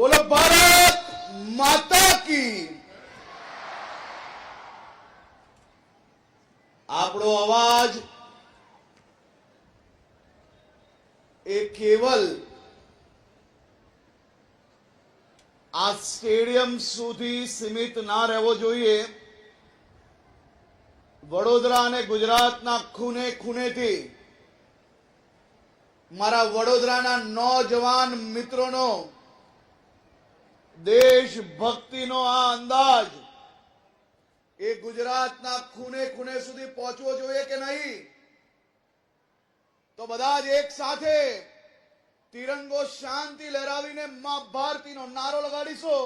बोलो भारत माता की। આપણો અવાજ એ કેવલ આ સ્ટેડિયમ સુધી સીમિત ના રહેવો જોઈએ। વડોદરા અને ગુજરાતના ખૂણે ખૂણેથી મારા વડોદરાના નौजवान મિત્રોનો દેશભક્તિનો આ અંદાજ એ ગુજરાતના ખૂણે ખૂણે સુધી પહોંચવો જોઈએ કે નહીં? તો બધા જ એક સાથે તિરંગો શાંતિ લહેરાવીને માં ભારતીનો નારો લગાડીશો।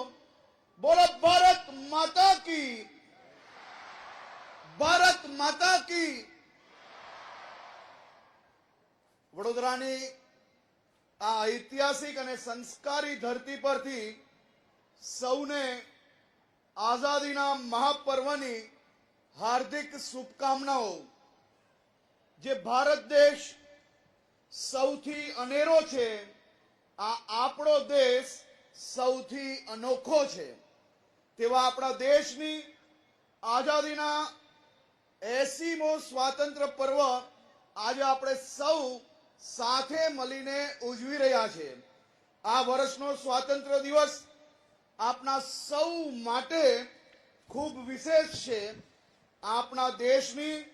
બોલો ભારત માતા की, ભારત માતા की। વડોદરાની આ ઐતિહાસિક અને સંસ્કારી ધરતી પરથી સૌને આઝાદીના મહાપર્વની હાર્દિક શુભકામનાઓ। જે ભારત દેશ સૌથી અનેરો છે, આ આપણો દેશ સૌથી અનોખો છે। તેવા આપણા દેશની આઝાદીના 80મો સ્વાતંત્ર્ય પર્વ આજે આપણે સૌ સાથે મળીને ઉજવી રહ્યા છે। આ વર્ષનો સ્વાતંત્ર્ય દિવસ આપણા સૌ માટે ખૂબ વિશેષ છે। આપણા દેશની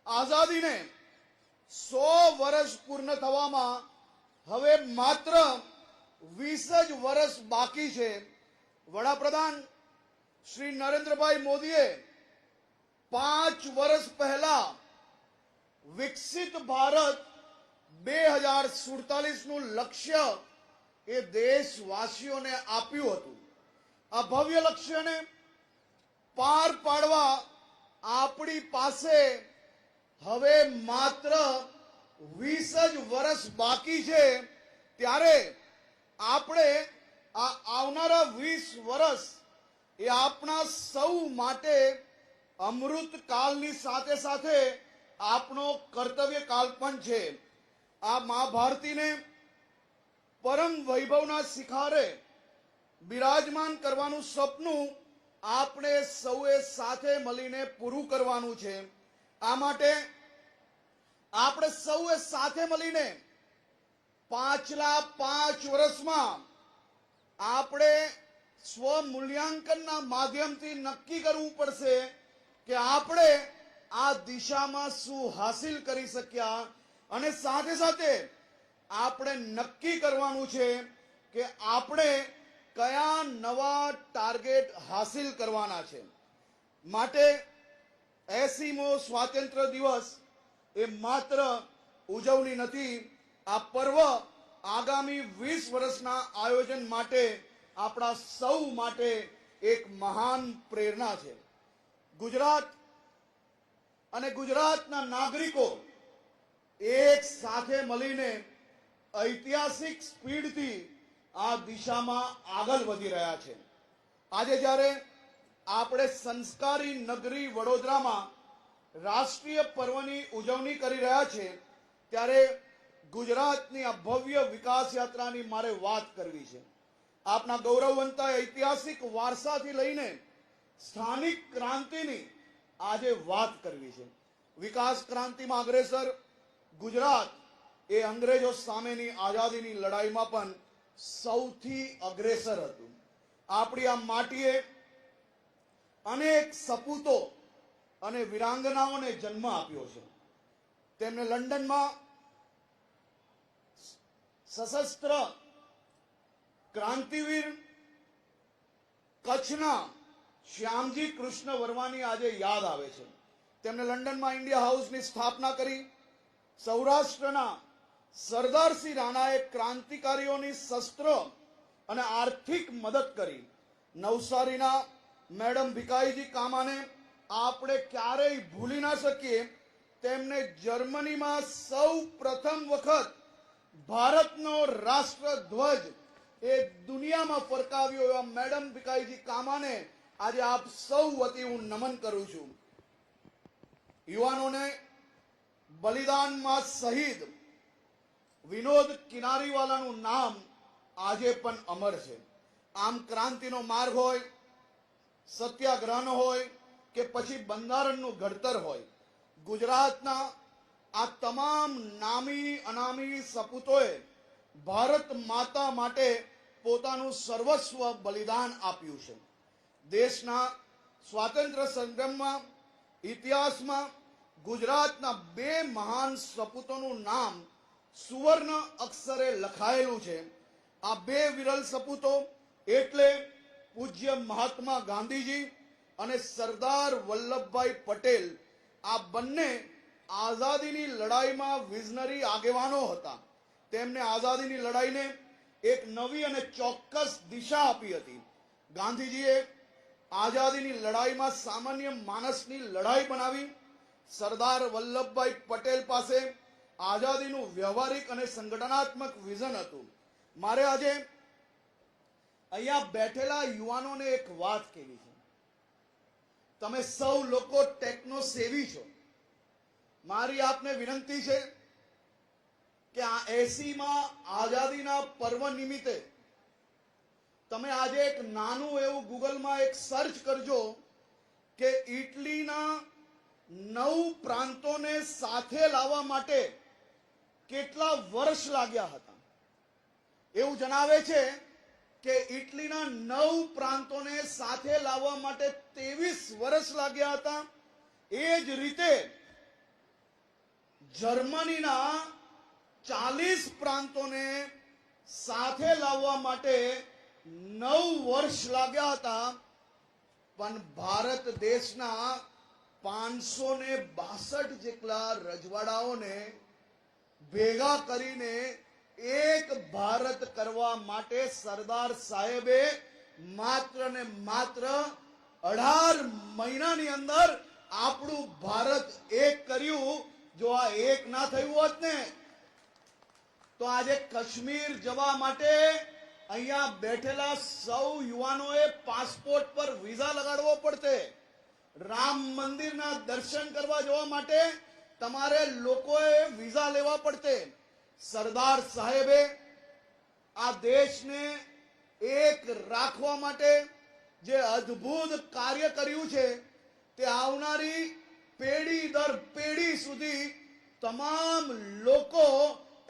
આઝાદીને 100 વર્ષ પૂર્ણ થવામાં હવે માત્ર 20 જ વર્ષ બાકી છે। વડાપ્રધાન શ્રી નરેન્દ્રભાઈ મોદીએ 5 વર્ષ પહેલા વિકસિત ભારત 2047નું લક્ષ્ય એ દેશવાસીઓને આપ્યું હતું। આ ભવ્ય લક્ષ્યને પાર પાડવા આપણી પાસે હવે માત્ર 20 જ વર્ષ બાકી છે। ત્યારે આપણે આ આવનારા 20 વર્ષ એ આપણા સૌ માટે અમૃત કાળની સાથે સાથે આપણો કર્તવ્ય કાળ પણ છે। આ મા ભારતીને પરમ વૈભવના શિખરે બિરાજમાન કરવાનું સપનું આપણે સૌએ સાથે મળીને પૂરું કરવાનું છે। આ માટે આપણે સૌએ સાથે મળીને પાછલા 5 વર્ષમાં આપણે સ્વમૂલ્યાંકનના માધ્યમથી નક્કી કરવું પડશે કે આપણે આ દિશામાં શું હાસિલ કરી શક્યા, અને સાથે સાથે આપણે નક્કી કરવાનું છે કે આપણે કયા નવા ટાર્ગેટ હાસિલ કરવાના છે। માટે 80મો સ્વાતંત્ર્ય દિવસ એ માત્ર ઉજવણી નથી, આ પર્વ આગામી 20 વર્ષના આયોજન માટે આપણા સૌ માટે એક મહાન પ્રેરણા છે। ગુજરાત અને ગુજરાતના નાગરિકો એક સાથે મળીને ઐતિહાસિક સ્પીડથી આ દિશામાં આગળ વધી રહ્યા છે। આજે જ્યારે આપણે સંસ્કારી નગરી વડોદરામાં રાષ્ટ્રીય પર્વની ઉજવણી કરી રહ્યા છે, ત્યારે ગુજરાતની આ ભવ્ય વિકાસ યાત્રાની મારે વાત કરવી છે। આપના ગૌરવવંતા ઐતિહાસિક વારસાથી લઈને સ્થાનિક ક્રાંતિની આજે વાત કરવી છે। વિકાસ ક્રાંતિમાં અગ્રેસર ગુજરાત એ અંગ્રેજો સામેની આઝાદીની લડાઈમાં પણ સૌથી અગ્રેસર હતું। આપણી આ માટીએ અનેક સપૂતો અને વીરાંગનાઓને જન્મ આપ્યો છે। તેમને લંડનમાં સશસ્ત્ર ક્રાંતિવીર કચ્છના શ્યામજી કૃષ્ણ વર્માની આજે યાદ આવે છે। તેમણે લંડનમાં ઇન્ડિયા હાઉસની સ્થાપના કરી। સૌરાષ્ટ્રના સરદારસિંહ રાણાએ ક્રાંતિકારીઓની શસ્ત્ર અને આર્થિક મદદ કરી। નવસારીના મેડમ ભીખાઈજી કામાને આપણે ક્યારેય ભૂલી ના શકીએ। તેમને જર્મનીમાં સૌ પ્રથમ વખત ભારતનો રાષ્ટ્રધ્વજ એ દુનિયામાં ફરકાવ્યો એવા મેડમ ભીખાઈજી કામાને આજે આપ સૌ વતી હું નમન કરું છું। યુવાનોને બલિદાનમાં શહીદ વિનોદ કિનારીવાલાનું નામ આજે પણ અમર છે. આમ ક્રાંતિનો માર્ગ હોય, સત્યાગ્રહનો હોય કે પછી બંધારણનું ઘડતર હોય, ગુજરાતના આ તમામ નામી અનામી સપૂતોએ ભારત માતા માટે પોતાનું સર્વસ્વ બલિદાન આપ્યું છે. દેશના સ્વાતંત્ર્ય સંગ્રામમાં ઇતિહાસમાં ગુજરાતના બે મહાન સપૂતોનું નામ સુવર્ણ અક્ષરે લખાયેલું છે. આ બે વિરલ સપૂતો એટલે પૂજ્ય મહાત્મા ગાંધીજી અને સરદાર વલ્લભભાઈ પટેલ. આ બંને આઝાદીની લડાઈમાં વિઝનરી આગેવાનો હતા. તેમને આઝાદીની લડાઈને એક નવી અને ચોક્કસ દિશા આપી હતી. ગાંધીજીએ આઝાદીની લડાઈમાં સામાન્ય માણસની લડાઈ બનાવી. સરદાર વલ્લભભાઈ પટેલ પાસે આઝાદીનું વ્યવહારિક અને સંગઠનાત્મક વિઝન હતું. મારે આજે અહીંયા બેઠેલા યુવાનોને એક વાત કહેવી છે. તમે સૌ લોકો ટેકનો સેવી છો. મારી આપને વિનંતી છે કે આ 80માં આઝાદીના પર્વ નિમિત્તે તમે આજે એક નાનું એવું ગૂગલમાં એક સર્ચ કરજો કે ઇટલીના 9 પ્રાંતોને સાથે લાવવા માટે કેટલા વર્ષ લાગ્યા હતા. એવું જણાવે છે કે ઇટલીના 9 પ્રાંતોને સાથે લાવવા માટે 23 વર્ષ લાગ્યા હતા. એ જ રીતે જર્મનીના 40 પ્રાંતોને સાથે લાવવા માટે 9 વર્ષ લાગ્યા હતા. પણ ભારત દેશના 562 જેટલા રજવાડાઓને ભેગા કરીને એક ભારત કરવા માટે સરદાર સાહેબે માત્ર ને માત્ર 18 મહિનાની અંદર આપણું ભારત એક કર્યું. જો આ એક ના થયું હોત ને તો આજે કાશ્મીર જવા માટે અહીંયા બેઠેલા સૌ યુવાનોએ પાસપોર્ટ પર વિઝા લગાડવો પડતે. રામ મંદિરના દર્શન કરવા જવા માટે તમારે લોકોએ વિઝા લેવા પડતે. સરદાર સાહેબે આ દેશને એક રાખવા માટે જે અદ્ભુત કાર્ય કર્યું છે તે આવનારી પેઢી દર પેઢી સુધી તમામ લોકો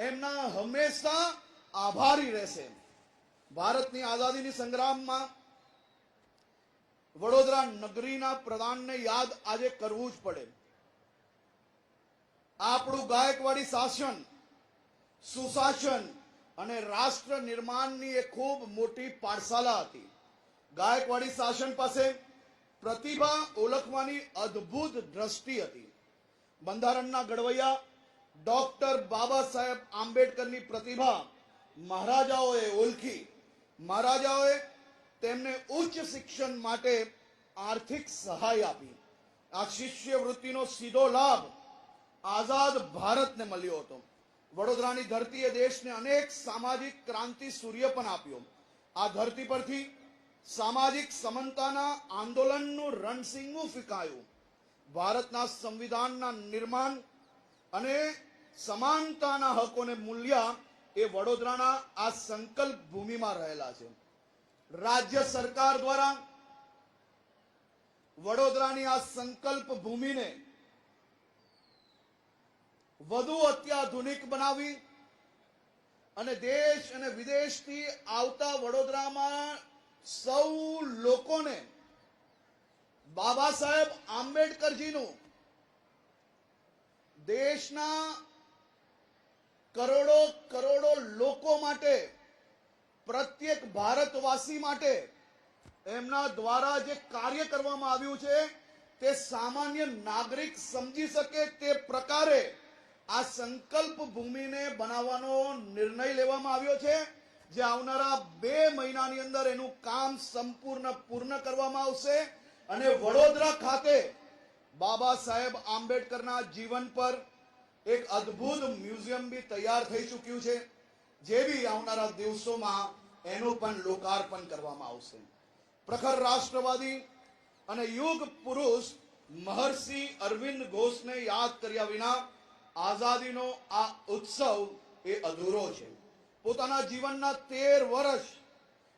એમના હંમેશા આભારી રહેશે. ભારતની આઝાદીની સંગ્રામમાં વડોદરા નગરીના પ્રધાનને યાદ આજે કરવું જ પડે. આપણું ગાયકવાડી શાસન, સુશાસન અને રાષ્ટ્ર નિર્માણની એક ખૂબ મોટી પાઠશાલા હતી. ગાયકવાડી શાસન પાસે પ્રતિભા ઓળખવાની અદ્ભુત દ્રષ્ટિ હતી. બંધારણના ઘડવૈયા ડોક્ટર બાબા સાહેબ આંબેડકરની પ્રતિભા મહારાજાઓએ ઓળખી. મહારાજાઓએ તેમને ઉચ્ચ શિક્ષણ માટે આર્થિક સહાય આપી. આ શિષ્યવૃત્તિનો સીધો લાભ આઝાદ ભારતને મળ્યો હતો. વડોદરાની ધરતીએ દેશને અનેક સામાજિક ક્રાંતિ સૂર્ય પણ આપ્યો. આ ધરતી પરથી સામાજિક સમાનતાના આંદોલનનું રણસિંગું ફીંકાયું. ભારતના સંવિધાનના નિર્માણ અને સમાનતાના હકોને મૂલ્યા એ વડોદરાના આ સંકલ્પ ભૂમિમાં રહેલા છે. રાજ્ય સરકાર દ્વારા વડોદરાની આ સંકલ્પ ભૂમિને વધુ અત્યાધુનિક બનાવી અને દેશ અને વિદેશથી આવતા વડોદરામાં સૌ લોકોને બાબા સાહેબ આંબેડકરજીનું દેશના કરોડો કરોડો લોકો માટે, પ્રત્યેક ભારતવાસી માટે એમના દ્વારા જે કાર્ય કરવામાં આવ્યું છે તે સામાન્ય નાગરિક સમજી શકે તે પ્રકારે આ સંકલ્પ ભૂમિને બનાવવાનો નિર્ણય લેવામાં આવ્યો છે. જે આવનારા 2 મહિનાની અંદર એનું કામ સંપૂર્ણ પૂર્ણ કરવામાં આવશે અને વડોદરા ખાતે બાબા સાહેબ આંબેડકરના જીવન પર એક અદ્ભુત મ્યુઝિયમ બી તૈયાર થઈ ચૂક્યું છે. જે બી આવનારા દિવસોમાં એનું પણ લોકાર્પણ કરવામાં આવશે. પ્રખર રાષ્ટ્રવાદી અને યુગ પુરુષ મહર્ષિ અરવિંદ ઘોષને યાદ કર્યા વિના આઝાદીનો આ ઉત્સવ એ અધૂરો છે. પોતાના જીવનના 13 વર્ષ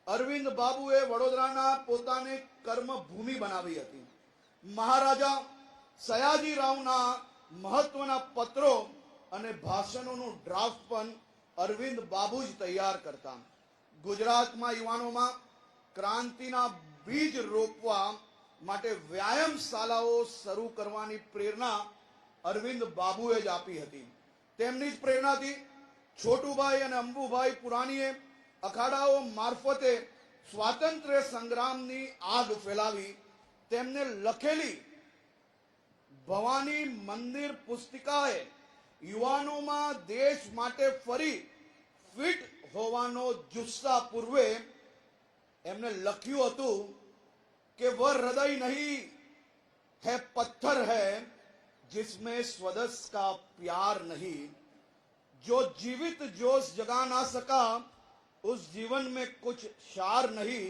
અરવિંદ બાબુએ વડોદરાના પોતાની કર્મભૂમિ બનાવી હતી. મહારાજા સયાજીરાવના મહત્વના પત્રો અને ભાષણોનું ડ્રાફ્ટ પણ અરવિંદ બાબુ જ તૈયાર કરતા. ગુજરાતમાં યુવાનોમાં ક્રાંતિના બીજ રોપવા માટે વ્યાયામ શાળાઓ શરૂ કરવાની પ્રેરણા અરવિંદ બાબુએ જ આપી હતી. તેમની જ પ્રેરણાથી છોટુભાઈ અને અંબુભાઈ પુરાણીએ અખાડાઓ મારફતે સ્વાતંત્ર્ય સંગ્રામની આગ ફેલાવી. તેમને લખેલી ભવાની મંદિર પુસ્તિકાએ યુવાનોમાં દેશ માટે ફરી ફિટ હોવાનો જુસ્સા પૂર્વે એમને લખ્યું હતું કે વह हृदय नहीं है पत्थर है जिसमें स्वदेश का प्यार नहीं, जो जीवित जोश जगा ना सका उस जीवन में कुछ शार नहीं,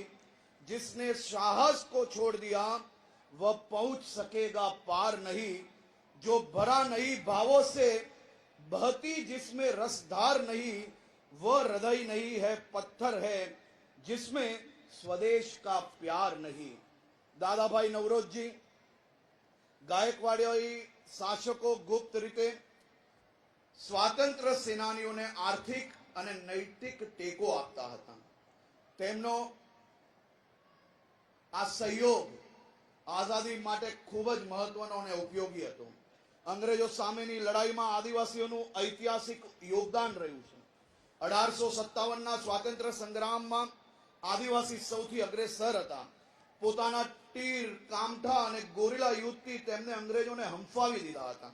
जिसने साहस को छोड़ दिया वह पहुंच सकेगा पार नहीं, जो भरा नहीं भावों से बहती जिसमें रसधार नहीं, वह हृदय नहीं है पत्थर है जिसमें स्वदेश का प्यार नहीं. દાદાભાઈ નવરોજજી ગાયકવાડી શાસકો ગુપ્ત રીતે સ્વાતંત્ર્ય સેનાનીઓને આર્થિક અને નૈતિક ટેકો આપતા હતા. તેમનો આ સહયોગ આઝાદી માટે ખૂબ જ મહત્વનો અને ઉપયોગી હતો. અંગ્રેજો સામેની લડાઈમાં આદિવાસીઓનું ઐતિહાસિક યોગદાન રહ્યું છે. 1857ના સ્વાતંત્ર્ય સંગ્રામમાં આદિવાસી સૌથી અગ્રેસર હતા. પોતાના તીર, કામઠા અને ગોરીલા યુદ્ધથી તેમને અંગ્રેજોને હંફાવી દીધા હતા.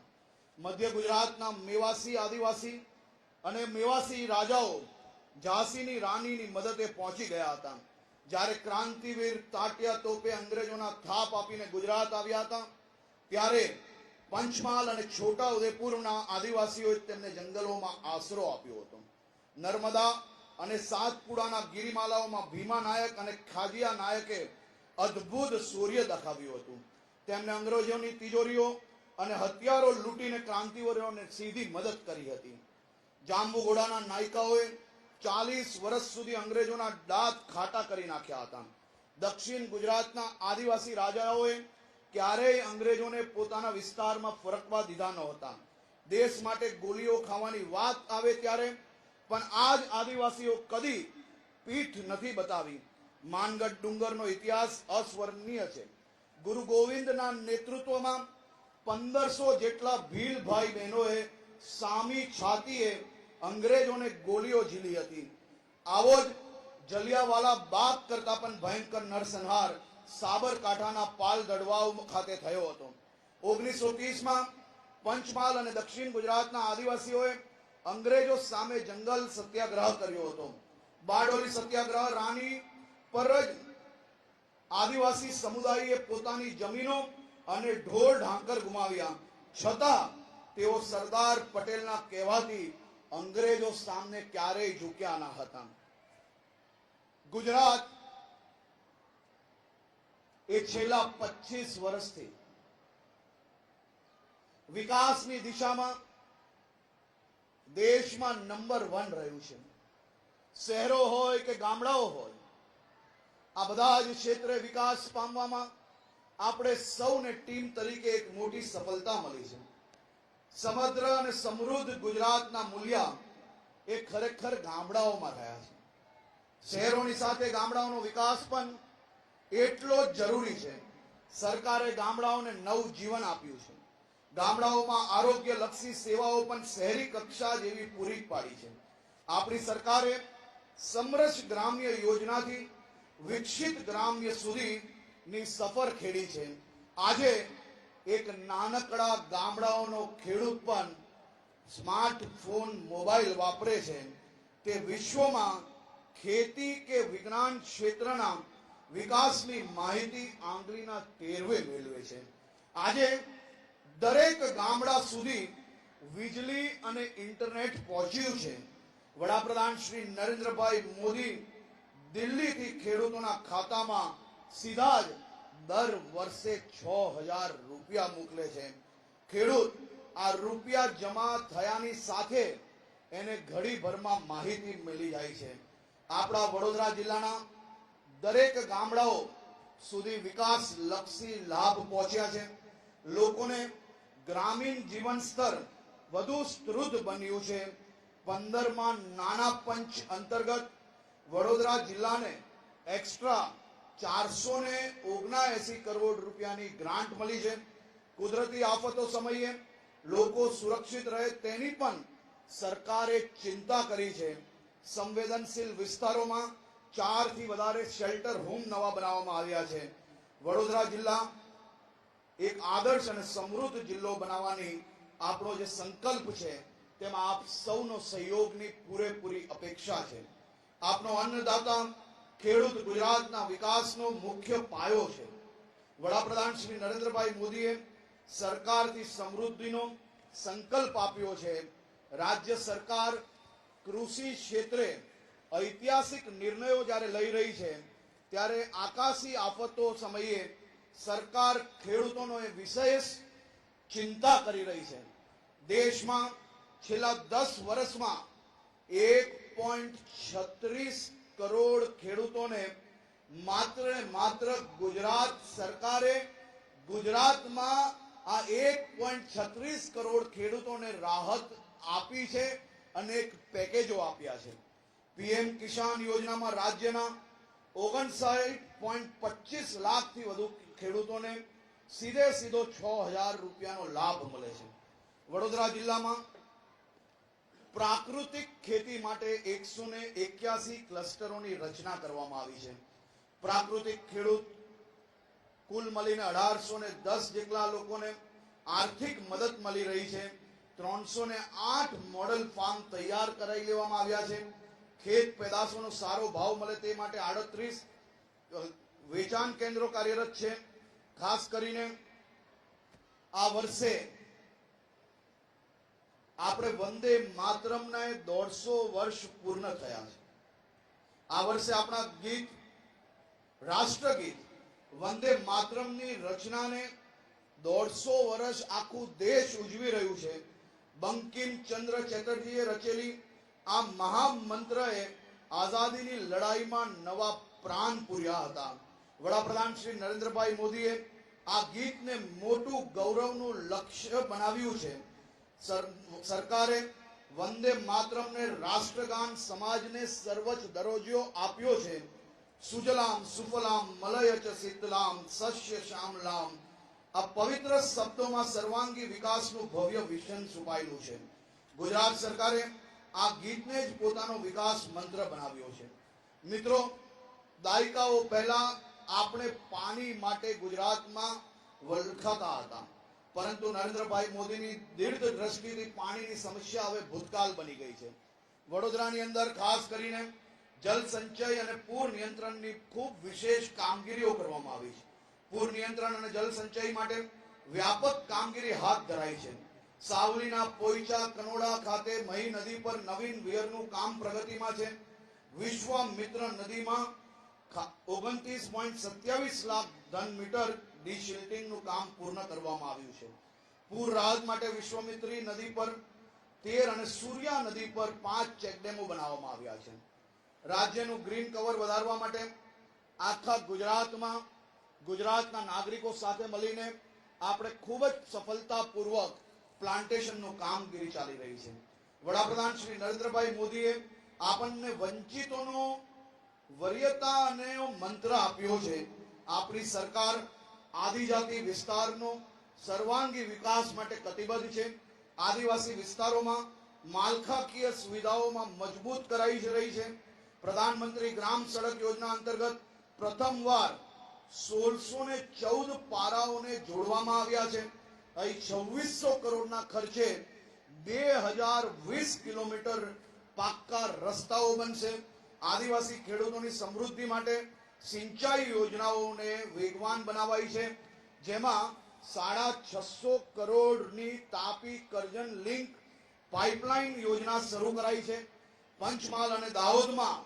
મધ્ય ગુજરાતના મેવાસી આદિવાસી અને મેવાસી રાજાઓ ઝાંસીની રાણીની મદદે પહોંચી ગયા હતા. જ્યારે ક્રાંતિવીર તાત્યા તોપે અંગ્રેજોના થાપ આપીને ગુજરાત આવ્યા હતા, ત્યારે પંચમહાલ અને છોટા ઉદેપુરના આદિવાસીઓએ તેમને જંગલોમાં આશરો આપ્યો હતો. નર્મદા અને સાતપુડાના ગિરિમાલાઓમાં ભીમા નાયક અને ખાજિયા નાયકે અદ્ભુત શૌર્ય દેખાવ્યું હતું. તેમને અંગ્રેજોની તિજોરીઓ અને હથિયારો લૂંટીને ક્રાંતિવીરોને સીધી મદદ કરી હતી. જાંબુઘોડાના નાયકાઓએ 40 વર્ષ સુધી અંગ્રેજોના દાંત ખાટા કરી નાખ્યા હતા. દક્ષિણ ગુજરાતના આદિવાસી રાજાઓએ ક્યારેય અંગ્રેજોને પોતાના વિસ્તારમાં ફરકવા દીધા નહોતા. દેશ માટે ગોળીઓ ખાવાની વાત આવે ત્યારે પણ આ જ આદિવાસીઓ કદી પીઠ નથી બતાવી. માનગઢ ડુંગરનો ઇતિહાસ અસ્વર્ણનીય છે. ગુરુ ગોવિંદના નેતૃત્વમાં 1500 જેટલા ભીલ ભાઈ બહેનોએ સામી છાતીએ અંગ્રેજોને ગોળીઓ ઝીલી હતી. આવો જ જલિયાવાલા બાગ કરતા પણ ભયંકર નરસંહાર સાબરકાંઠાના પાલ દડવાવ ખાતે થયો હતો. 1930માં પંચમહાલ અને દક્ષિણ ગુજરાતના આદિવાસીઓએ અંગ્રેજો સામે જંગલ સત્યાગ્રહ કર્યો હતો. બારડોલી સત્યાગ્રહ રાણી પર જ આદિવાસી સમુદાયે પોતાની જમીનો અને ઢોર ઢાંકર ગુમાવ્યા, છતાં તેઓ સરદાર પટેલના કહેવાથી અંગ્રેજો સામે ક્યારેય ઝૂક્યા ન હતા. ગુજરાત એ છેલ્લા 25 વર્ષથી વિકાસની દિશામાં દેશમાં નંબર 1 રહ્યું છે. શહેરો હોય કે ગામડાઓ હોય, આ બધા જ ક્ષેત્રે વિકાસ પામવામાં આપણે સૌને ટીમ તરીકે એક મોટી સફળતા મળી છે. સમગ્ર અને સમૃદ્ધ ગુજરાતના મૂલ્ય એ ખરેખર ગામડાઓમાં રહ્યા છે. શહેરોની સાથે ગામડાઓનો વિકાસ પણ એટલો જ જરૂરી છે. સરકારે ગામડાઓને નવું જીવન આપ્યું છે. ગામડાઓમાં આરોગ્યલક્ષી સેવાઓ પણ શહેરી કક્ષા જેવી પૂરી પાડી છે. આપણી સરકારે સમરસ ગ્રામ્ય યોજનાથી વિકસિત ગ્રામ્ય સુધીની સફર ખેડી છે. આજે એક નાનકડા ગામડાઓનો ખેડૂત પણ સ્માર્ટફોન મોબાઈલ વાપરે છે. તે વિશ્વમાં ખેતી કે વિજ્ઞાન ક્ષેત્રના વિકાસની માહિતી આંગળીના ટેરવે મેળવે છે. આજે દરેક ગામડા સુધી વીજળી અને ઇન્ટરનેટ પહોંચ્યું છે. વડાપ્રધાન શ્રી નરેન્દ્રભાઈ મોદી દિલ્હીથી ખેડૂતોના ખાતામાં સીધા જ દર વર્ષે 6000 રૂપિયા મોકલે છે. ખેડૂત આ રૂપિયા જમા થયાની સાથે એને ઘડીભરમાં માહિતી મળી જાય છે. આપણા વડોદરા જિલ્લાના દરેક ગામડાઓ સુધી વિકાસ લક્ષી લાભ પહોંચ્યા છે. લોકોને ગ્રામીણ જીવન સ્તર વધુ સ્ત્રુત બન્યું છે. 15માં નાના પંચ અંતર્ગત વડોદરા જિલ્લાને એક્સ્ટ્રા 479 કરોડ રૂપિયાની ગ્રાન્ટ મળી છે. કુદરતી આફતો સમયે લોકો સુરક્ષિત રહે તેની પણ સરકારે ચિંતા કરી છે. સંવેદનશીલ વિસ્તારોમાં 4 થી વધારે શેલ્ટર હોમ નવા બનાવવામાં આવ્યા છે. વડોદરા જિલ્લા એક આદર્શ અને સમૃદ્ધ જિલ્લો બનાવવાની આપણો જે સંકલ્પ છે તેમાં આપ સૌનો સહયોગની પૂરેપૂરી અપેક્ષા છે. આપનો અન્નદાતા ખેડૂત ગુજરાતના વિકાસનો મુખ્ય પાયો છે. વડાપ્રધાન શ્રી નરેન્દ્રભાઈ મોદીએ સરકારથી સમૃદ્ધિનો સંકલ્પ આપ્યો છે. રાજ્ય સરકાર કૃષિ ક્ષેત્રે ઐતિહાસિક નિર્ણયો જ્યારે લઈ રહી છે ત્યારે આકાશી આફતો સમયે સરકાર ખેડૂતોનો એ વિશેષ ચિંતા કરી રહી છે. દેશમાં છેલ્લા 10 વર્ષમાં 1.36 કરોડ ખેડૂતોને માત્ર ગુજરાત સરકારે ગુજરાતમાં આ 1.36 કરોડ ખેડૂતોને રાહત આપી છે. અનેક પેકેજો આપ્યા છે. પીએમ કિસાન યોજનામાં રાજ્યના 59.25 લાખથી વધુ ખેડૂતોને સીધો 6000 રૂપિયાનો લાભ મળે છે. વડોદરા જિલ્લામાં પ્રાકૃતિક ખેતી માટે 181 ક્લસ્ટરોની રચના કરવામાં આવી છે. પ્રાકૃતિક ખેડૂત કુલ મળીને 1810 જેટલા લોકોને આર્થિક મદદ મળી રહી છે. 308 મોડલ ફાર્મ તૈયાર કરાવી લેવામાં આવ્યા છે. ખેત પેદાશોનો સારો ભાવ મળે તે માટે 38 વેચાણ કેન્દ્રો કાર્યરત છે. ખાસ કરીને આ વર્ષે આપણે વંદે માતરમના 150 વર્ષ પૂર્ણ થયા છે. આ વર્ષે આપણા ગીત રાષ્ટ્રગીત વંદે માતરમની રચનાને 150 વર્ષ આખું દેશ ઉજવી રહ્યું છે. બંકિમ ચંદ્ર ચેટર્જીએ રચેલી આ મહામંત્રએ આઝાદીની લડાઈમાં નવા પ્રાણ પૂર્યા હતા. વડાપ્રધાન શ્રી નરેન્દ્રભાઈ મોદીએ આ ગીતને મોટું ગૌરવનું લક્ષ્ય બનાવ્યું છે. સરકારે વંદે માતરમને રાષ્ટ્રગાન સમાજને સર્વોચ્ચ દરજ્જો આપ્યો છે. સુજલામ સુફલામ મલયચ શીતલામ સસ્ય શ્યામલામ આ પવિત્ર શબ્દોમાં સર્વાંગી વિકાસનું ભવ્ય વિઝન છુપાયેલું છે. ગુજરાત સરકારે આ ગીતને જ પોતાનો વિકાસ મંત્ર બનાવ્યો છે. મિત્રો, દાયકાઓ પહેલા આપણે પાણી માટે ગુજરાતમાં વલખાતા હતા, પરંતુ નરેન્દ્રભાઈ મોદીની દીર્ઘ દ્રષ્ટિથી પાણીની સમસ્યા હવે ભૂતકાળ બની ગઈ છે. વડોદરાની અંદર ખાસ કરીને જલ સંચય અને પૂર નિયંત્રણની ખૂબ વિશેષ કામગીરીઓ કરવામાં આવી છે. પૂર નિયંત્રણ અને જલ સંચય માટે વ્યાપક કામગીરી હાથ ધરાઈ છે. સાવલીના પોઈચા કનોડા ખાતે મહી નદી પર નવીન વિયરનું કામ પ્રગતિમાં છે. વિશ્વામિત્ર નદીમાં 29.27 લાખ ઘન મીટર ડીશિલ્ટિંગનું કામ પૂર્ણ કરવામાં આવ્યું છે. પૂર રાહત માટે વિશ્વામિત્રી નદી પર 13 અને સૂર્યા નદી પર 5 ચેકડેમો બનાવવામાં આવ્યા છે. રાજ્યનું ગ્રીન કવર વધારવા માટે આખા ગુજરાતમાં ગુજરાતના નાગરિકો સાથે મળીને આપણે ખૂબ જ સફળતાપૂર્વક પ્લાન્ટેશનનું કામગીરી ચાલી રહી છે. વડાપ્રધાન શ્રી નરેન્દ્રભાઈ મોદીએ આપણને વંચિતોનો વરીયતા અને મંત્ર આપ્યો છે. આપણી સરકાર આદિજાતિ વિસ્તારનો સર્વાંગી વિકાસ માટે કટિબદ્ધ છે. આદિવાસી વિસ્તારોમાં માળખાકીય સુવિધાઓમાં મજબૂત કરાઈ રહી છે. પ્રધાનમંત્રી ગ્રામ સડક યોજના અંતર્ગત પ્રથમવાર 1614 પારાઓને જોડવામાં આવ્યા છે. અહીં 2600 કરોડના ખર્ચે 2020 કિલોમીટર પાક્કા રસ્તાઓ બનશે. આદિવાસી ખેડૂતોની સમૃદ્ધિ માટે સિંચાઈ યોજનાઓને વેગવાન બનાવાઈ છે, જેમાં 650 કરોડની તાપી કરજણ લિંક પાઇપલાઇન યોજના શરૂ કરાઈ છે. પંચમહાલ અને દાહોદમાં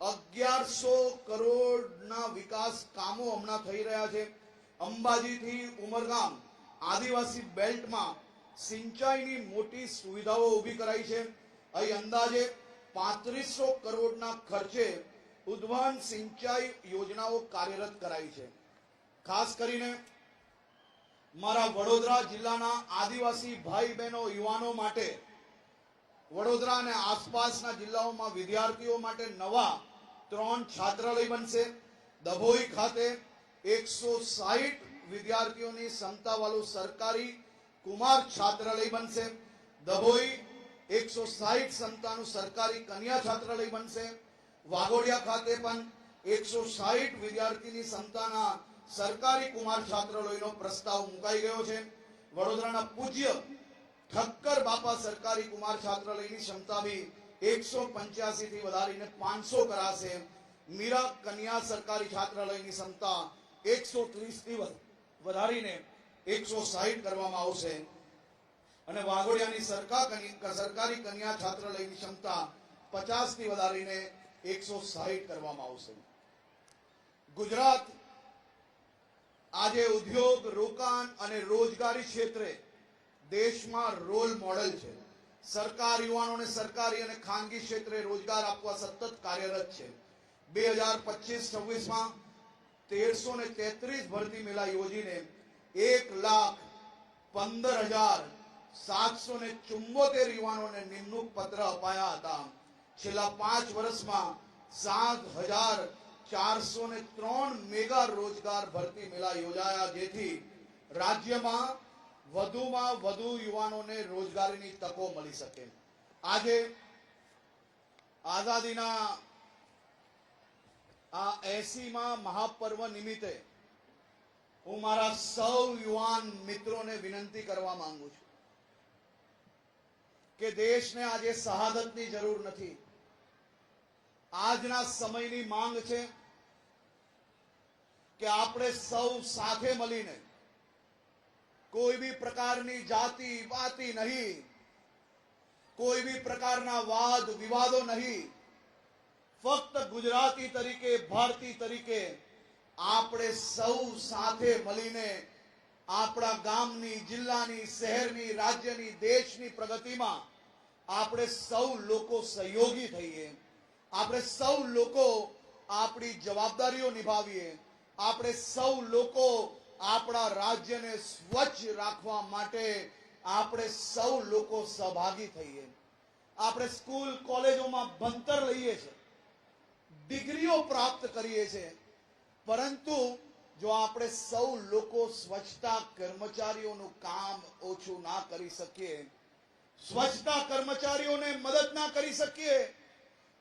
1100 કરોડના વિકાસ કામો હમણાં થઈ રહ્યા છે. અંબાજીથી ઉમરગામ આદિવાસી બેલ્ટમાં સિંચાઈની મોટી સુવિધાઓ ઊભી કરાઈ છે. અહીં અંદાજે 3500 કરોડના ખર્ચે ઉદ્વહન સિંચાઈ યોજનાઓ કાર્યરત કરાઈ છે. ખાસ કરીને મારા વડોદરા જિલ્લાના આદિવાસી ભાઈ બહેનો યુવાનો માટે, વડોદરા અને આસપાસના જિલ્લાઓમાં વિદ્યાર્થીઓ માટે નવા 3 છાત્રાલય બનશે. ડભોઈ ખાતે 160 વિદ્યાર્થીઓની ક્ષમતાવાળું સરકારી કુમાર છાત્રાલય બનશે. ડભોઈ 160 ક્ષમતાનું સરકારી કન્યા છાત્રાલય બનશે. વાઘોડિયા ખાતે પણ 160 વિદ્યાર્થીની ક્ષમતાના સરકારી કુમાર છાત્રાલયનો પ્રસ્તાવ મુકાઈ ગયો છે. વડોદરાના પૂજ્ય ઠક્કર બાપા સરકારી કુમાર છાત્રાલયની ક્ષમતા બી 185 થી વધારીને 500 કરાશે. મીરા કન્યા સરકારી છાત્રાલયની ક્ષમતા 130 થી વધારીને 160 કરવામાં આવશે અને વાઘોડિયાની સરકારી કન્યા છાત્રાલયની ક્ષમતા 50 થી વધારીને 160 કરવામાં આવશે. ગુજરાત આજે ઉદ્યોગ, રોકાણ અને રોજગારી ક્ષેત્રે દેશમાં રોલ મોડેલ છે. સરકાર યુવાનોને સરકારી અને ખાનગી ક્ષેત્રે રોજગાર આપવા સતત કાર્યરત છે. 2025-26માં 1333 ભરતી મેળા યોજીને 1,15,774 યુવાનોને નિમણૂક પત્ર અપાયા હતા. છેલ્લા 5 વર્ષમાં 7,403 મેગા રોજગાર ભરતી મેળા યોજાયા, જેથી રાજ્યમાં વધુમાં વધુ યુવાનોને રોજગારીની તકો મળી શકે. આજે આઝાદીના આ 80મા મહાપર્વ નિમિત્તે હું મારા સૌ યુવાન મિત્રોને વિનંતી કરવા માંગુ છું કે દેશને આજે શહાદતની જરૂર નથી. આજના સમયની માંગ છે કે આપણે સૌ સાથે મળીને, કોઈ બી પ્રકારની જાતિ પાતિ નહીં, કોઈ બી પ્રકારના વાદ વિવાદો નહીં, ફક્ત ગુજરાતી તરીકે, ભારતીય તરીકે આપણે સૌ સાથે મળીને આપણા ગામની, જિલ્લાની, શહેરની, રાજ્યની, દેશની પ્રગતિમાં આપણે સૌ લોકો સહયોગી થઈએ. આપણે સૌ લોકો આપણી જવાબદારીઓ નિભાવીએ. આપણે સૌ લોકો આપણા રાજ્યને સ્વચ્છ રાખવા માટે આપણે સૌ લોકો સહભાગી થઈએ. આપણે સ્કૂલ કોલેજોમાં ભણતર લઈએ છીએ, ડિગ્રીઓ પ્રાપ્ત કરીએ છીએ, પરંતુ જો આપણે સૌ લોકો સ્વચ્છતા કર્મચારીઓનું કામ ઓછું ના કરી શકીએ, સ્વચ્છતા કર્મચારીઓને મદદ ના કરી શકીએ,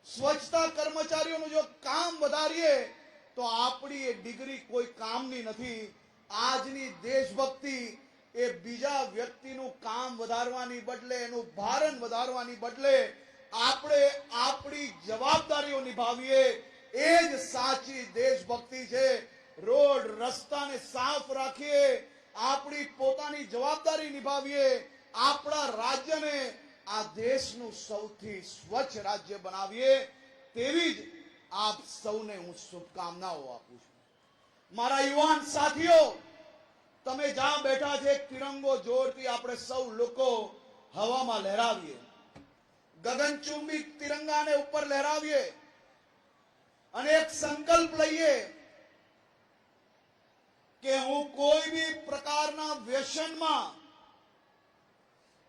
સ્વચ્છતા કર્મચારીઓનું જો કામ વધારીએ તો આપણી એ ડિગ્રી કોઈ કામની નથી. આજની દેશભક્તિ એ બીજા વ્યક્તિનું કામ વધારવાની બદલે, એનું ભારણ વધારવાની બદલે આપણે આપણી જવાબદારીઓ નિભાવીએ, એ જ સાચી દેશભક્તિ છે. રોડ રસ્તાને સાફ રાખીએ, આપણી પોતાની જવાબદારી નિભાવીએ, આપણા રાજ્યને આ દેશનું સૌથી સ્વચ્છ રાજ્ય બનાવીએ, તેવી જ આપ સૌને હું શુભકામનાઓ આપું છું. મારા યુવાન સાથીઓ, તમે જ્યાં બેઠા છે, તિરંગો જોરથી આપણે સૌ લોકો હવામાં લહેરાવીએ, ગગનચુંબી તિરંગાને ઉપર લહેરાવીએ અને એક સંકલ્પ લઈએ કે હું કોઈ બી પ્રકારના વ્યસનમાં,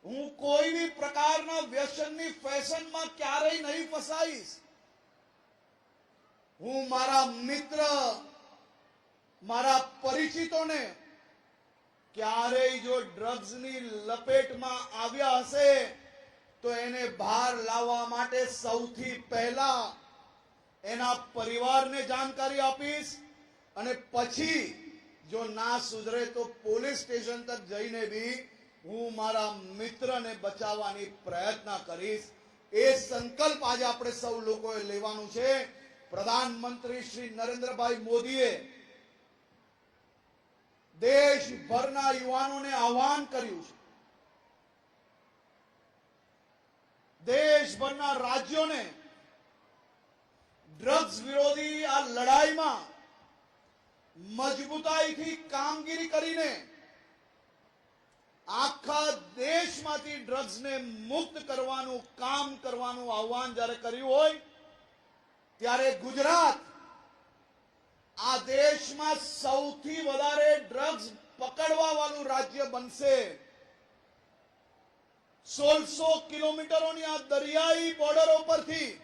હું કોઈ બી પ્રકારના વ્યસનની ફેશનમાં ક્યારેય નહીં ફસાઈશ. હું મારા મિત્ર, મારા પરિચિતોને ક્યારેય જો ડ્રગ્સની લપેટમાં આવ્યા હશે તો એને બહાર લાવવા માટે સૌથી પહેલા એના પરિવારને જાણકારી આપીશ અને પછી જો ના સુધરે તો પોલીસ સ્ટેશન તક જઈને બી હું મારા મિત્રને બચાવવાની પ્રયત્ન કરીશ. એ સંકલ્પ આજે આપણે સૌ લોકોએ લેવાનું છે. પ્રધાનમંત્રી શ્રી નરેન્દ્રભાઈ મોદીએ દેશભરના યુવાનોને આહ્વાન કર્યું છે, દેશભરના રાજ્યોને ડ્રગ્સ વિરોધી આ લડાઈમાં મજબૂતાઈથી કામગીરી કરીને આખા દેશમાંથી ડ્રગ્સને મુક્ત કરવાનું કામ કરવાનું આહવાન જ્યારે કર્યું હોય ત્યારે ગુજરાત આ દેશમાં સૌથી વધારે ડ્રગ્સ પકડવા વાળું રાજ્ય બનશે. 1600 કિલોમીટરોની આ દરિયાઈ બોર્ડરો પરથી